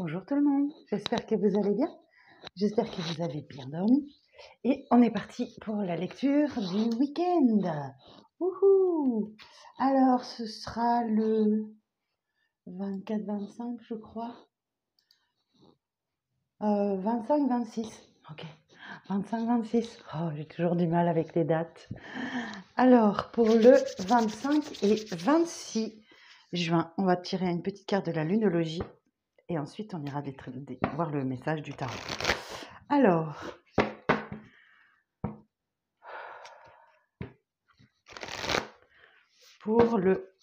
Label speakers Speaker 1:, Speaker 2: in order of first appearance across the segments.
Speaker 1: Bonjour tout le monde, j'espère que vous allez bien, j'espère que vous avez bien dormi. Et on est parti pour la lecture du week-end. Wouhou! Alors ce sera le 24-25 je crois. 25-26, ok. 25-26, oh j'ai toujours du mal avec les dates. Alors pour le 25 et 26 juin, on va tirer une petite carte de la lunologie. Et ensuite, on ira voir le message du tarot. Alors, pour le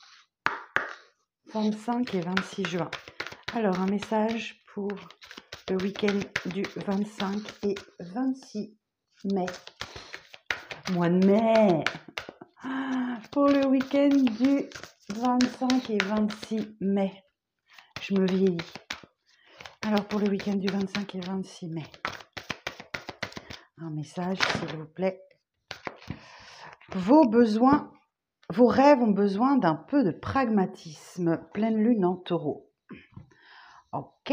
Speaker 1: 25 et 26 juin. Alors, un message pour le week-end du 25 et 26 mai. Mois de mai. Pour le week-end du 25 et 26 mai. Je me vieillis. Alors, pour le week-end du 25 et 26 mai. Un message, s'il vous plaît. Vos rêves ont besoin d'un peu de pragmatisme. Pleine lune en taureau. Ok,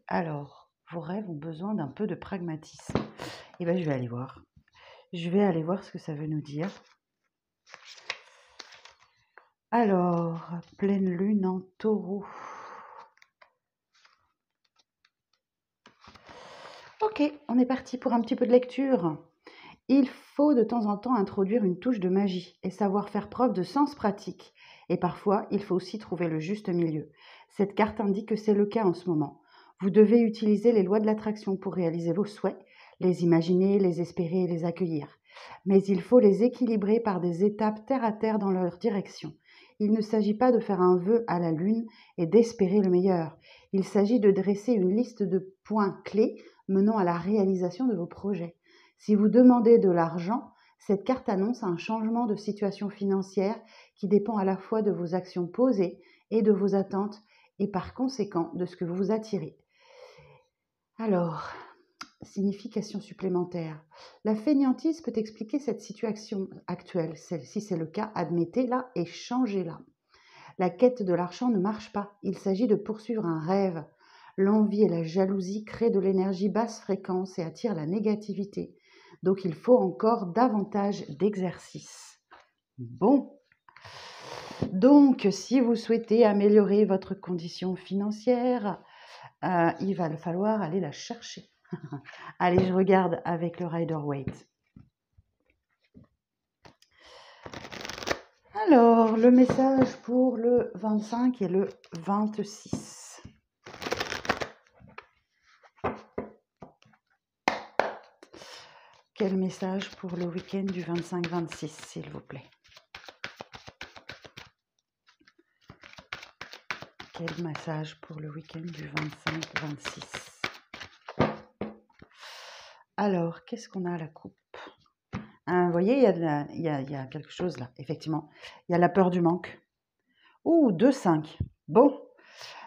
Speaker 1: alors, vos rêves ont besoin d'un peu de pragmatisme. Eh bien, je vais aller voir. Je vais aller voir ce que ça veut nous dire. Alors, pleine lune en taureau. Ok, on est parti pour un petit peu de lecture. Il faut de temps en temps introduire une touche de magie et savoir faire preuve de sens pratique. Et parfois, il faut aussi trouver le juste milieu. Cette carte indique que c'est le cas en ce moment. Vous devez utiliser les lois de l'attraction pour réaliser vos souhaits, les imaginer, les espérer et les accueillir. Mais il faut les équilibrer par des étapes terre à terre dans leur direction. Il ne s'agit pas de faire un vœu à la lune et d'espérer le meilleur. Il s'agit de dresser une liste de points clés menant à la réalisation de vos projets. Si vous demandez de l'argent, cette carte annonce un changement de situation financière qui dépend à la fois de vos actions posées et de vos attentes et par conséquent de ce que vous attirez. Alors, signification supplémentaire. La fainéantise peut expliquer cette situation actuelle. Si c'est le cas, admettez-la et changez-la. La quête de l'argent ne marche pas. Il s'agit de poursuivre un rêve. L'envie et la jalousie créent de l'énergie basse fréquence et attirent la négativité. Donc, il faut encore davantage d'exercice. Bon. Donc, si vous souhaitez améliorer votre condition financière, il va falloir aller la chercher. Allez, je regarde avec le Rider-Waite. Alors, le message pour le 25 et le 26. Quel message pour le week-end du 25-26, s'il vous plaît? Quel message pour le week-end du 25-26? Alors, qu'est-ce qu'on a à la coupe? Vous voyez, il y a quelque chose là, effectivement. Il y a la peur du manque. Ouh, 2-5. Bon,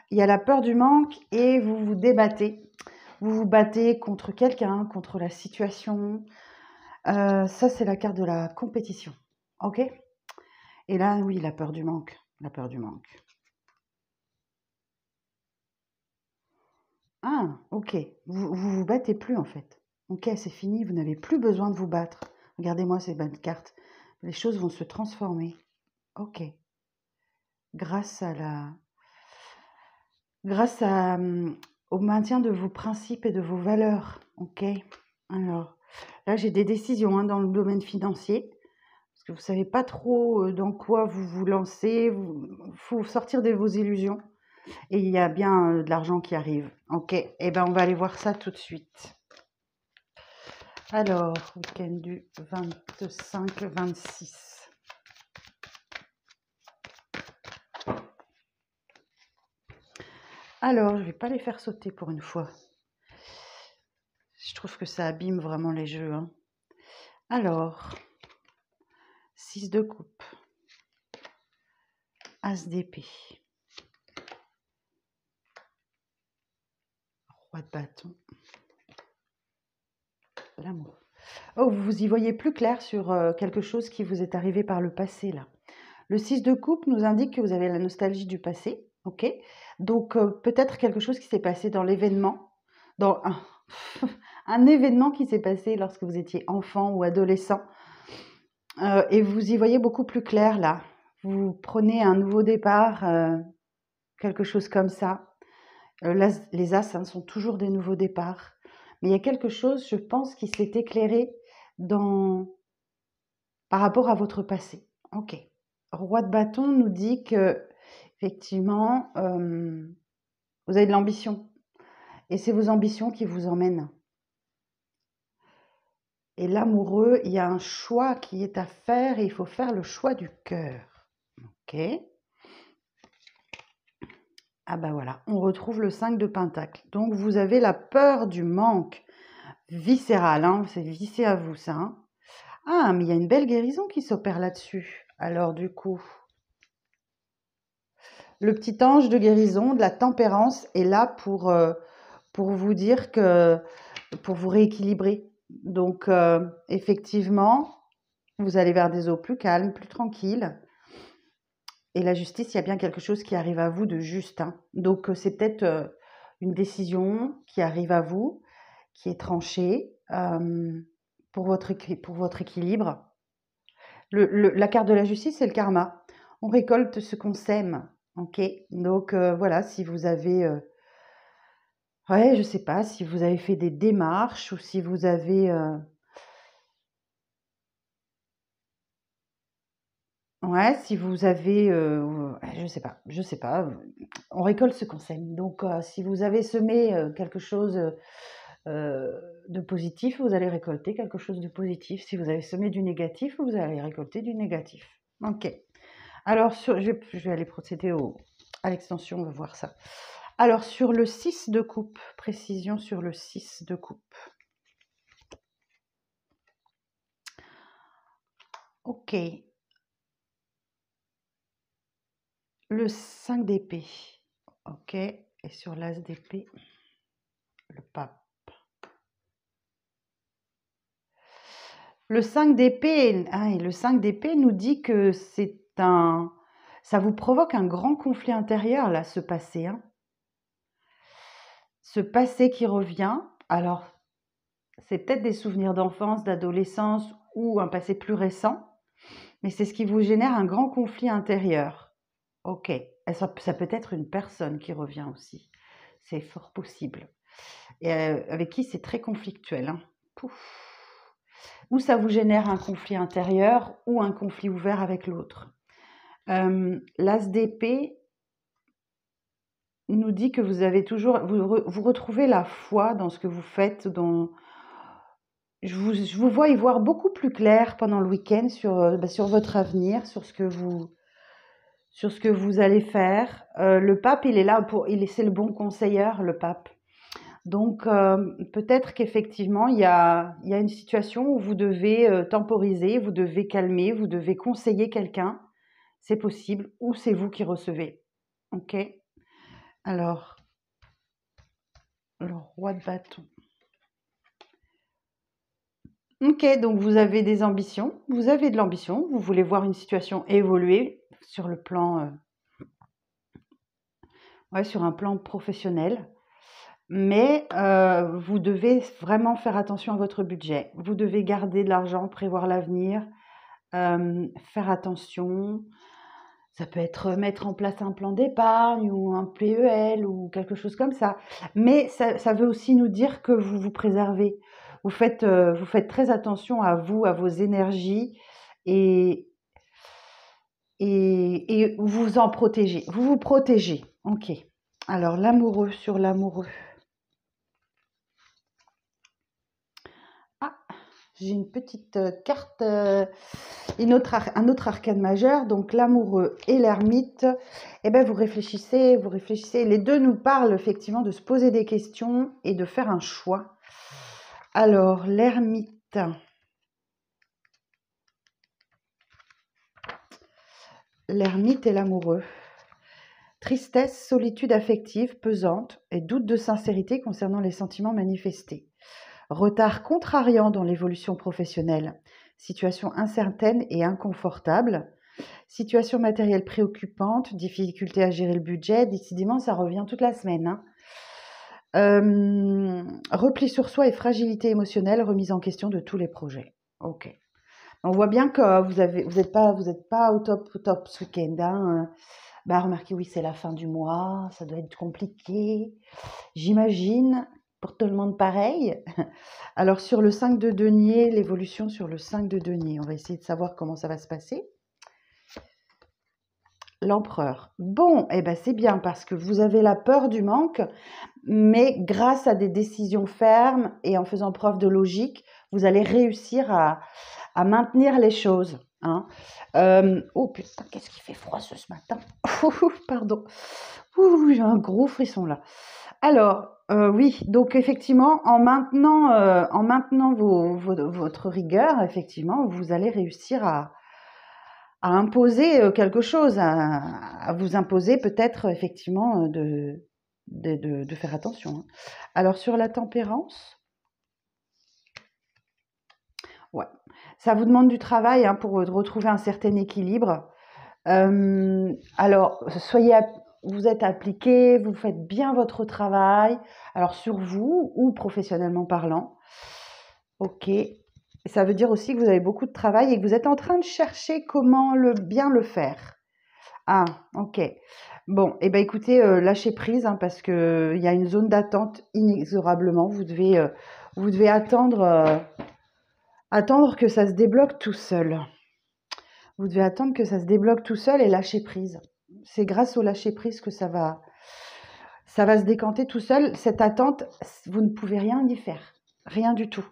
Speaker 1: il y a la peur du manque et vous vous débattez. Vous vous battez contre quelqu'un, contre la situation. Ça, c'est la carte de la compétition. Ok? Et là, oui, la peur du manque. La peur du manque. Ah, ok. Vous battez plus, en fait. Ok, c'est fini. Vous n'avez plus besoin de vous battre. Regardez-moi ces bonnes cartes. Les choses vont se transformer. Ok. Grâce au maintien de vos principes et de vos valeurs. Ok. Alors, là, j'ai des décisions dans le domaine financier. Parce que vous ne savez pas trop dans quoi vous vous lancez. Il faut sortir de vos illusions. Et il y a bien de l'argent qui arrive. Ok. Eh bien, on va aller voir ça tout de suite. Alors, week-end du 25-26. Alors, je ne vais pas les faire sauter pour une fois. Je trouve que ça abîme vraiment les jeux. Hein. Alors, 6 de coupe. As d'épée. Roi de bâton. L'amour. Oh, vous y voyez plus clair sur quelque chose qui vous est arrivé par le passé, là. Le 6 de coupe nous indique que vous avez la nostalgie du passé, ok? Donc, peut-être quelque chose qui s'est passé dans l'événement, dans un, un événement qui s'est passé lorsque vous étiez enfant ou adolescent, et vous y voyez beaucoup plus clair là. Vous prenez un nouveau départ, quelque chose comme ça. Les as hein, sont toujours des nouveaux départs. Mais il y a quelque chose, je pense, qui s'est éclairé par rapport à votre passé. Ok. Roi de bâton nous dit que, effectivement, vous avez de l'ambition. Et c'est vos ambitions qui vous emmènent. Et l'amoureux, il y a un choix qui est à faire et il faut faire le choix du cœur. Ok. Ah ben voilà, on retrouve le 5 de Pentacle. Donc vous avez la peur du manque viscéral, hein, c'est vissé à vous ça. Hein. Ah, mais il y a une belle guérison qui s'opère là-dessus. Alors du coup, le petit ange de guérison, de la tempérance, est là pour vous dire que, pour vous rééquilibrer. Donc effectivement, vous allez vers des eaux plus calmes, plus tranquilles. Et la justice, il y a bien quelque chose qui arrive à vous de juste. Hein. Donc c'est peut-être une décision qui arrive à vous, qui est tranchée pour votre équilibre. La carte de la justice, c'est le karma. On récolte ce qu'on sème. Ok. Donc voilà, si vous avez, ouais, je sais pas, si vous avez fait des démarches ou si vous avez, ouais, si vous avez, je sais pas. On récolte ce qu'on sème. Donc si vous avez semé quelque chose de positif, vous allez récolter quelque chose de positif. Si vous avez semé du négatif, vous allez récolter du négatif. Ok. Alors, je vais aller procéder à l'extension, on va voir ça. Alors, sur le 6 de coupe, précision sur le 6 de coupe. Ok. Le 5 d'épée. Ok. Et sur l'as d'épée, le pape. Le 5 d'épée, et le 5 d'épée nous dit que ça vous provoque un grand conflit intérieur, là, ce passé. Hein. Ce passé qui revient, alors, c'est peut-être des souvenirs d'enfance, d'adolescence ou un passé plus récent, mais c'est ce qui vous génère un grand conflit intérieur. Ok. Et ça peut être une personne qui revient aussi. C'est fort possible. Et avec qui c'est très conflictuel. Hein. Pouf. Ou ça vous génère un conflit intérieur ou un conflit ouvert avec l'autre. L'as d'épée nous dit que vous avez toujours, vous retrouvez la foi dans ce que vous faites. Je vous vois y voir beaucoup plus clair pendant le week-end sur votre avenir, sur ce que vous allez faire. Le pape, il est là c'est le bon conseilleur, le pape. Donc, peut-être qu'effectivement, il y a une situation où vous devez temporiser, vous devez calmer, vous devez conseiller quelqu'un. C'est possible, ou c'est vous qui recevez. Ok. Alors, le roi de bâton. Ok, donc vous avez des ambitions, vous avez de l'ambition, vous voulez voir une situation évoluer sur le plan, sur un plan professionnel. Mais vous devez vraiment faire attention à votre budget. Vous devez garder de l'argent, prévoir l'avenir, faire attention. Ça peut être mettre en place un plan d'épargne ou un PEL ou quelque chose comme ça. Mais ça veut aussi nous dire que vous vous préservez. Vous faites très attention à vous, à vos énergies et vous en protégez. Vous vous protégez. Ok. Alors l'amoureux, sur l'amoureux. Ah, j'ai une petite carte, un autre arcane majeur, donc l'amoureux et l'ermite. Eh bien, vous réfléchissez. Les deux nous parlent effectivement de se poser des questions et de faire un choix. Alors, l'ermite. L'ermite et l'amoureux. Tristesse, solitude affective pesante et doute de sincérité concernant les sentiments manifestés. Retard contrariant dans l'évolution professionnelle, situation incertaine et inconfortable, Situation matérielle préoccupante, difficulté à gérer le budget. Décidément, ça revient toute la semaine, hein. Repli sur soi et fragilité émotionnelle, remise en question de tous les projets. Ok. On voit bien que vous êtes pas au top ce week-end, hein. Bah, remarquez, oui, c'est la fin du mois, ça doit être compliqué. J'imagine, pour tout le monde pareil. Alors, sur le 5 de denier, l'évolution sur le 5 de denier, on va essayer de savoir comment ça va se passer. L'empereur. Bon, eh ben c'est bien parce que vous avez la peur du manque, mais grâce à des décisions fermes et en faisant preuve de logique, vous allez réussir à maintenir les choses, hein. Oh putain, qu'est-ce qu'il fait froid ce matin. Pardon. Ouh, j'ai un gros frisson là. Alors, oui, donc effectivement, en maintenant votre rigueur, effectivement, vous allez réussir à imposer quelque chose, à vous imposer peut-être effectivement de faire attention, hein. Alors sur la tempérance, ouais, ça vous demande du travail, hein, pour retrouver un certain équilibre. Alors, vous êtes appliqué, vous faites bien votre travail, alors sur vous ou professionnellement parlant. Ok. Ça veut dire aussi que vous avez beaucoup de travail et que vous êtes en train de chercher comment bien le faire. Ah, ok. Bon, eh ben écoutez, lâchez prise, hein, parce que il y a une zone d'attente inexorablement. Vous devez attendre que ça se débloque tout seul. Vous devez attendre que ça se débloque tout seul et lâcher prise. C'est grâce au lâcher prise que ça va se décanter tout seul. Cette attente, vous ne pouvez rien y faire, rien du tout.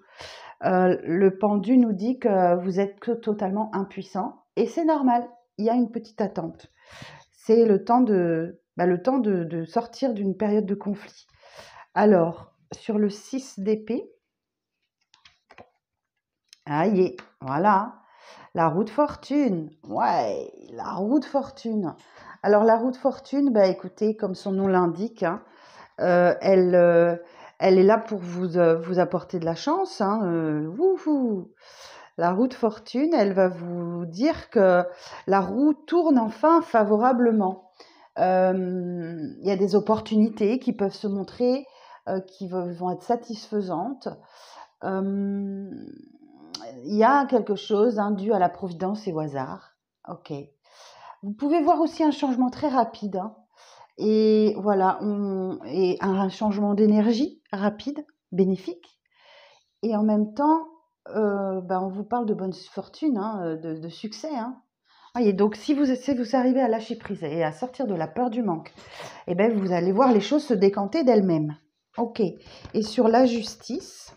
Speaker 1: Le pendu nous dit que vous êtes totalement impuissant et c'est normal. Il y a une petite attente. C'est le temps de sortir d'une période de conflit. Alors, sur le 6 d'épée, aïe, voilà, la roue de fortune. Ouais, la roue de fortune. Alors, la roue de fortune, bah, écoutez, comme son nom l'indique, hein, elle est là pour vous apporter de la chance, hein, wouhou. La roue de fortune, elle va vous dire que la roue tourne enfin favorablement. Il y a des opportunités qui peuvent se montrer, qui vont être satisfaisantes. Il y a quelque chose, hein, dû à la providence et au hasard. Ok. Vous pouvez voir aussi un changement très rapide, hein. Et voilà, et un changement d'énergie rapide, bénéfique. Et en même temps, on vous parle de bonne fortune, hein, de succès, hein. Et donc, si vous arrivez à lâcher prise et à sortir de la peur du manque, eh ben, vous allez voir les choses se décanter d'elles-mêmes. Ok. Et sur la justice,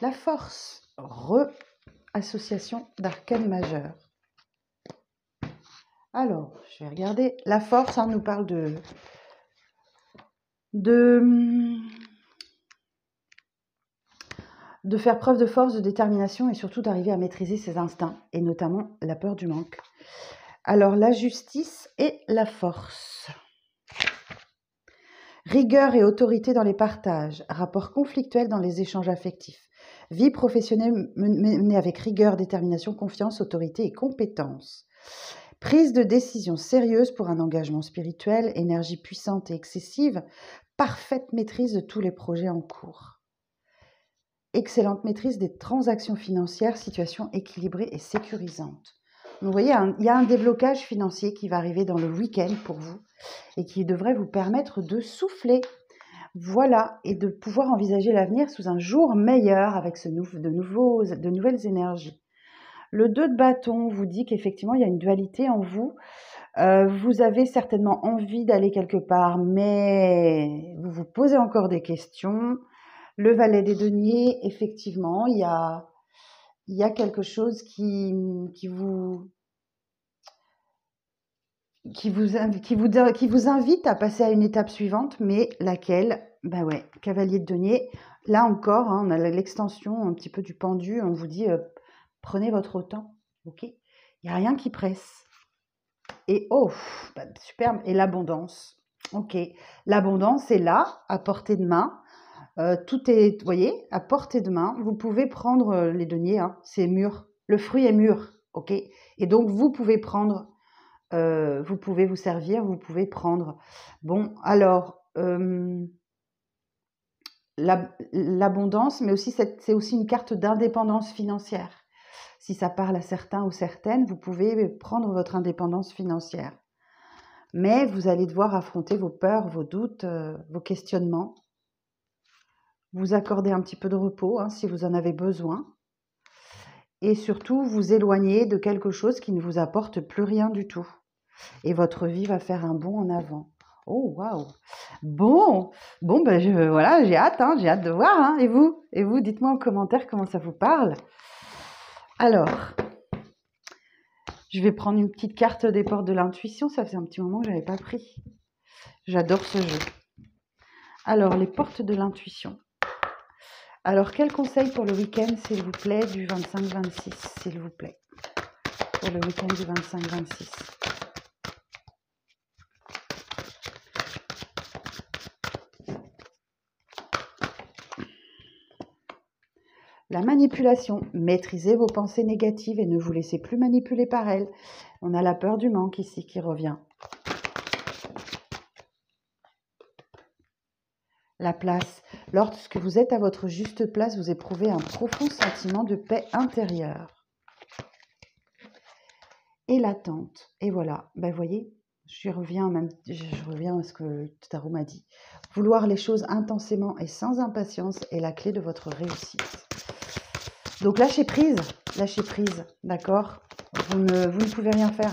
Speaker 1: la force, association d'arcanes majeures. Alors, je vais regarder. La force, hein, nous parle de faire preuve de force, de détermination et surtout d'arriver à maîtriser ses instincts et notamment la peur du manque. Alors, la justice et la force. Rigueur et autorité dans les partages, rapport conflictuel dans les échanges affectifs, vie professionnelle menée avec rigueur, détermination, confiance, autorité et compétence. Prise de décision sérieuse pour un engagement spirituel, énergie puissante et excessive, parfaite maîtrise de tous les projets en cours. Excellente maîtrise des transactions financières, situation équilibrée et sécurisante. Vous voyez, il y a un déblocage financier qui va arriver dans le week-end pour vous et qui devrait vous permettre de souffler. Voilà, et de pouvoir envisager l'avenir sous un jour meilleur avec de nouvelles énergies. Le 2 de bâton vous dit qu'effectivement, il y a une dualité en vous. Vous avez certainement envie d'aller quelque part, mais vous vous posez encore des questions. Le valet des deniers, effectivement, il y a quelque chose qui vous invite à passer à une étape suivante, mais laquelle? Ben ouais, cavalier de denier. Là encore, hein, on a l'extension un petit peu du pendu. On vous dit, prenez votre temps, ok? Il n'y a rien qui presse. Et oh, superbe. Et l'abondance, ok. L'abondance est là, à portée de main. Tout est, vous voyez, à portée de main. Vous pouvez prendre les deniers, hein, c'est mûr. Le fruit est mûr, ok? Et donc, vous pouvez prendre, vous pouvez vous servir, vous pouvez prendre. Bon, alors, l'abondance, mais aussi c'est aussi une carte d'indépendance financière. Si ça parle à certains ou certaines, vous pouvez prendre votre indépendance financière. Mais vous allez devoir affronter vos peurs, vos doutes, vos questionnements. Vous accorder un petit peu de repos hein, si vous en avez besoin. Et surtout, vous éloigner de quelque chose qui ne vous apporte plus rien du tout. Et votre vie va faire un bond en avant. Oh, waouh! Bon, ben voilà, j'ai hâte de voir. Hein. Et vous, dites-moi en commentaire comment ça vous parle. Alors, je vais prendre une petite carte des portes de l'intuition. Ça faisait un petit moment que je n'avais pas pris. J'adore ce jeu. Alors, les portes de l'intuition. Alors, quel conseil pour le week-end, s'il vous plaît, du 25-26, s'il vous plaît, pour le week-end du 25-26. La manipulation. Maîtrisez vos pensées négatives et ne vous laissez plus manipuler par elles. On a la peur du manque ici qui revient. La place. Lorsque vous êtes à votre juste place, vous éprouvez un profond sentiment de paix intérieure. Et l'attente. Et voilà, ben voyez, je reviens à ce que le tarot m'a dit. Vouloir les choses intensément et sans impatience est la clé de votre réussite. Donc lâchez prise, d'accord? Vous ne pouvez rien faire.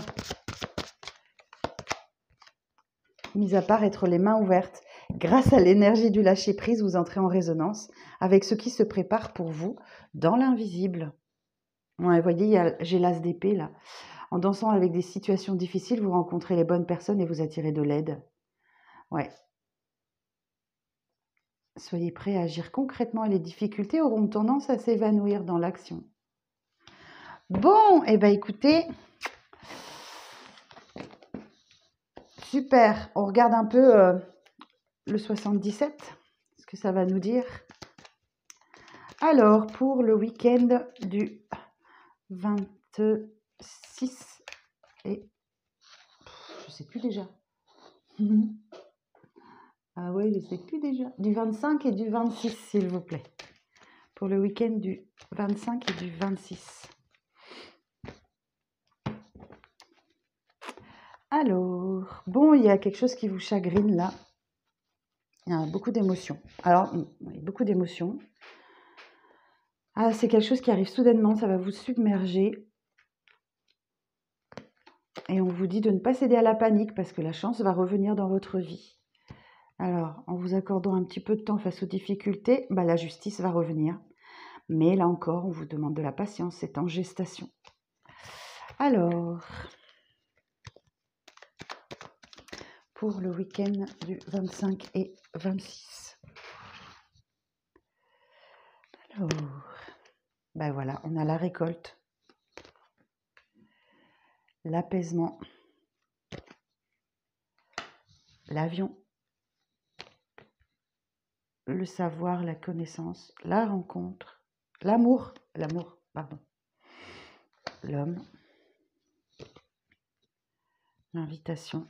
Speaker 1: Mis à part être les mains ouvertes. Grâce à l'énergie du lâcher prise, vous entrez en résonance avec ce qui se prépare pour vous dans l'invisible. Ouais, vous voyez, j'ai l'as d'épée là. En dansant avec des situations difficiles, vous rencontrez les bonnes personnes et vous attirez de l'aide. Ouais. Soyez prêts à agir concrètement et les difficultés auront tendance à s'évanouir dans l'action. Bon, et bien écoutez, super. On regarde un peu le 77, ce que ça va nous dire. Alors, pour le week-end du 26 et... je ne sais plus déjà. Ah oui, je ne sais plus déjà. Du 25 et du 26, s'il vous plaît. Pour le week-end du 25 et du 26. Alors, bon, il y a quelque chose qui vous chagrine là. Il y a beaucoup d'émotions. Alors, beaucoup d'émotions. Ah, c'est quelque chose qui arrive soudainement, ça va vous submerger. Et on vous dit de ne pas céder à la panique parce que la chance va revenir dans votre vie. Alors, en vous accordant un petit peu de temps face aux difficultés, la justice va revenir. Mais là encore, on vous demande de la patience, c'est en gestation. Alors, pour le week-end du 25 et 26. Alors, voilà, on a la récolte, l'apaisement, l'avion, le savoir, la connaissance, la rencontre, l'amour, l'homme, l'invitation,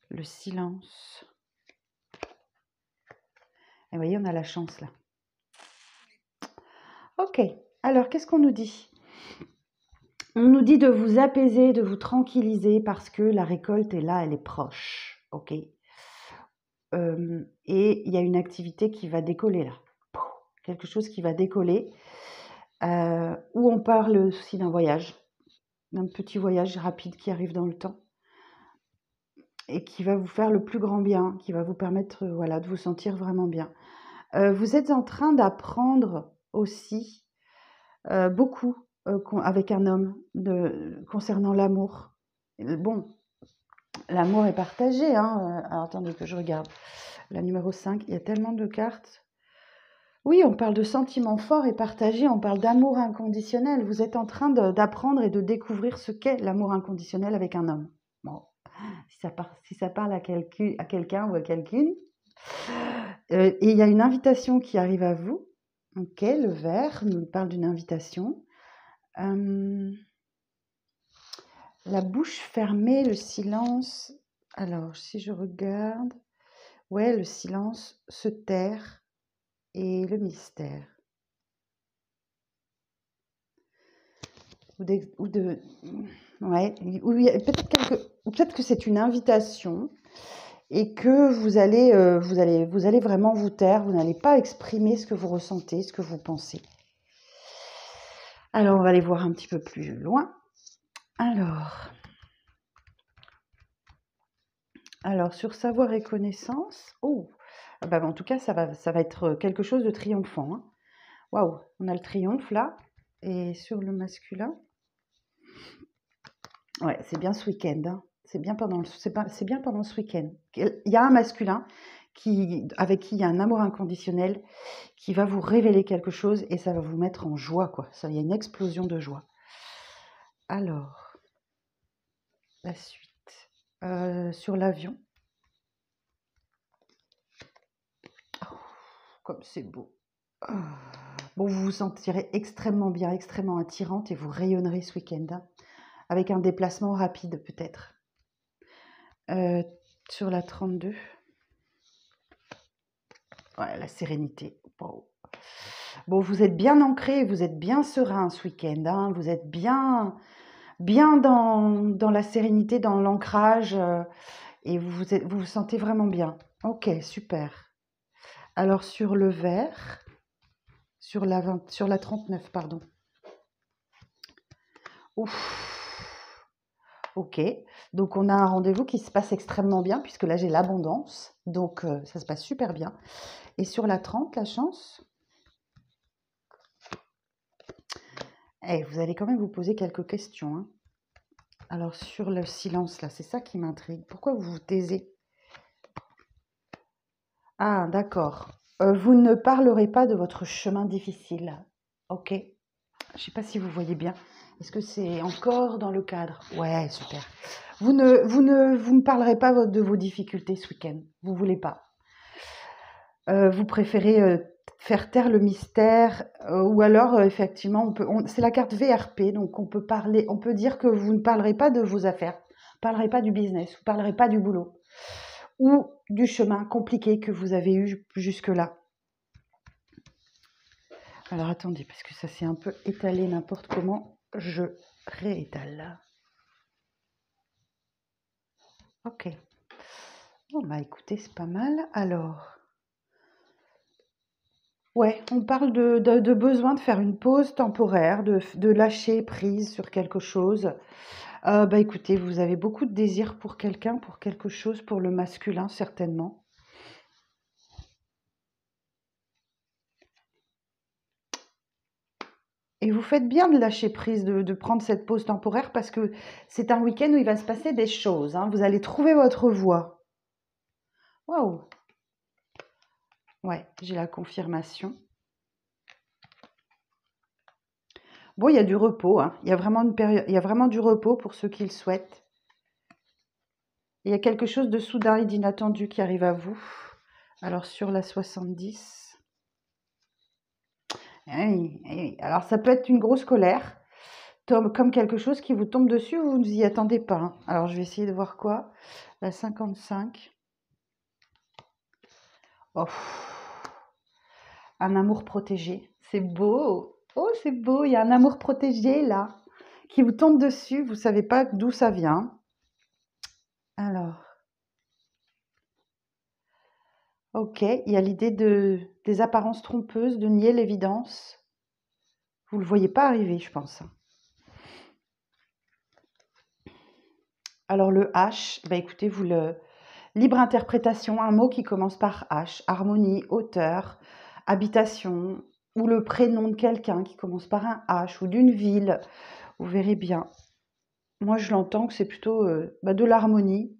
Speaker 1: le silence. Et vous voyez, on a la chance là. Ok, alors qu'est-ce qu'on nous dit? On nous dit de vous apaiser, de vous tranquilliser parce que la récolte est là, elle est proche. Ok. Et il y a une activité qui va décoller là. Quelque chose qui va décoller. Où on parle aussi d'un voyage. D'un petit voyage rapide qui arrive dans le temps. Et qui va vous faire le plus grand bien. Qui va vous permettre de vous sentir vraiment bien. Vous êtes en train d'apprendre aussi beaucoup avec un homme concernant l'amour. Bon, l'amour est partagé. Hein. Alors, attendez que je regarde. La numéro 5, il y a tellement de cartes. Oui, on parle de sentiments forts et partagés. On parle d'amour inconditionnel. Vous êtes en train d'apprendre et de découvrir ce qu'est l'amour inconditionnel avec un homme. Bon, si ça parle à quelqu'un ou à quelqu'une, Et il y a une invitation qui arrive à vous. Ok, le verre nous parle d'une invitation. La bouche fermée, le silence. Alors, si je regarde, ouais, le silence, se taire et le mystère. Ouais, peut-être que c'est une invitation et que vous allez vraiment vous taire, vous n'allez pas exprimer ce que vous ressentez, ce que vous pensez. Alors, on va aller voir un petit peu plus loin. Alors sur savoir et connaissance, en tout cas, ça va être quelque chose de triomphant, hein. Waouh, on a le triomphe là. Et sur le masculin, ouais, c'est bien ce week-end, hein. C'est bien pendant ce week-end. Il y a un masculin avec qui il y a un amour inconditionnel qui va vous révéler quelque chose et ça va vous mettre en joie, quoi. Il y a une explosion de joie. Alors, la suite. Sur l'avion. Oh, comme c'est beau. Bon, vous vous sentirez extrêmement bien, extrêmement attirante et vous rayonnerez ce week-end, hein, avec un déplacement rapide peut-être. Sur la 32. Ouais, la sérénité. Wow. Bon, vous êtes bien ancré, vous êtes bien serein ce week-end, hein, vous êtes bien dans la sérénité, dans l'ancrage, et vous vous sentez vraiment bien. Ok, super. Alors sur le vert, sur la 39, pardon. Ouf. Ok, donc on a un rendez-vous qui se passe extrêmement bien, puisque là j'ai l'abondance, donc ça se passe super bien. Et sur la 30, la chance, vous allez quand même vous poser quelques questions, hein. Alors sur le silence, là, c'est ça qui m'intrigue. Pourquoi vous vous taisez? Ah, d'accord. Vous ne parlerez pas de votre chemin difficile. Ok. Je ne sais pas si vous voyez bien. Est-ce que c'est encore dans le cadre? Ouais, super. Vous ne parlerez pas de vos difficultés ce week-end. Vous voulez pas. Vous préférez faire taire le mystère, ou alors effectivement, c'est la carte VRP, donc on peut dire que vous ne parlerez pas de vos affaires, vous ne parlerez pas du business, vous ne parlerez pas du boulot, ou du chemin compliqué que vous avez eu jusque-là. Alors attendez, parce que ça s'est un peu étalé n'importe comment, je réétale. Ok. Bon bah écoutez, c'est pas mal. Alors, ouais, on parle de besoin de faire une pause temporaire, de lâcher prise sur quelque chose. Bah écoutez, vous avez beaucoup de désir pour quelqu'un, pour quelque chose, pour le masculin certainement. Et vous faites bien de lâcher prise, de prendre cette pause temporaire parce que c'est un week-end où il va se passer des choses, hein. Vous allez trouver votre voie. Waouh! Ouais, j'ai la confirmation. Bon, il y a du repos, hein. Il y a vraiment une période, il y a vraiment du repos pour ceux qui le souhaitent. Il y a quelque chose de soudain et d'inattendu qui arrive à vous. Alors sur la 70. Oui, oui. Alors ça peut être une grosse colère, comme quelque chose qui vous tombe dessus, vous ne vous y attendez pas, hein. Alors je vais essayer de voir quoi. La 55. Oh, un amour protégé. C'est beau. Oh, c'est beau. Il y a un amour protégé là qui vous tombe dessus. Vous ne savez pas d'où ça vient. Alors, ok. Il y a l'idée des apparences trompeuses, de nier l'évidence. Vous ne le voyez pas arriver, je pense. Alors le H, bah écoutez, libre interprétation, un mot qui commence par H, harmonie, hauteur, habitation, ou le prénom de quelqu'un qui commence par un H, ou d'une ville, vous verrez bien. Moi, je l'entends que c'est plutôt de l'harmonie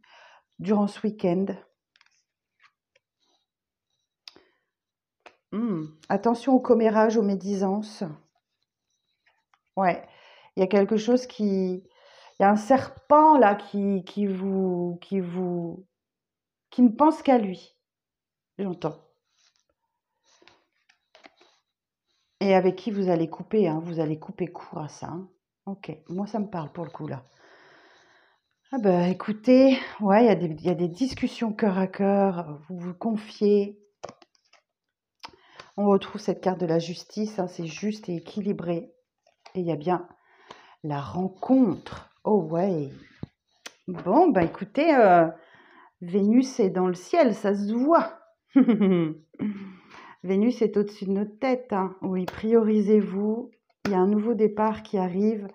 Speaker 1: durant ce week-end. Attention au commérage, aux médisances. Ouais, il y a quelque chose il y a un serpent là qui ne pense qu'à lui. j'entends. Et avec qui vous allez couper, hein, vous allez couper court à ça, hein. Ok, moi ça me parle pour le coup là. Ah bah écoutez, ouais, il y a des discussions cœur à cœur, vous vous confiez. On retrouve cette carte de la justice, hein, c'est juste et équilibré. Et il y a bien la rencontre. Oh ouais. Bon, bah écoutez, Vénus est dans le ciel, ça se voit. Vénus est au-dessus de notre tête, hein. Oui, priorisez-vous. Il y a un nouveau départ qui arrive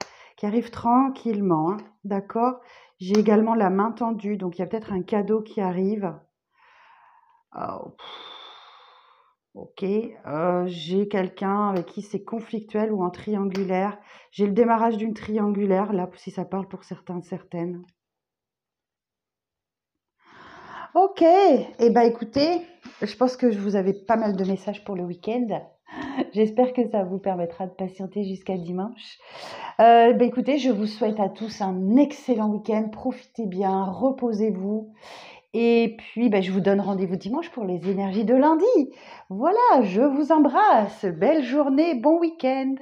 Speaker 1: tranquillement, hein. D'accord? J'ai également la main tendue, donc il y a peut-être un cadeau qui arrive. Oh, ok, j'ai quelqu'un avec qui c'est conflictuel ou en triangulaire. J'ai le démarrage d'une triangulaire, là, si ça parle pour certains, certaines. Ok, et bah écoutez, je pense que je vous avais pas mal de messages pour le week-end. J'espère que ça vous permettra de patienter jusqu'à dimanche. Bah écoutez, je vous souhaite à tous un excellent week-end. Profitez bien, reposez-vous. Et puis, bah, je vous donne rendez-vous dimanche pour les énergies de lundi. Voilà, je vous embrasse. Belle journée, bon week-end.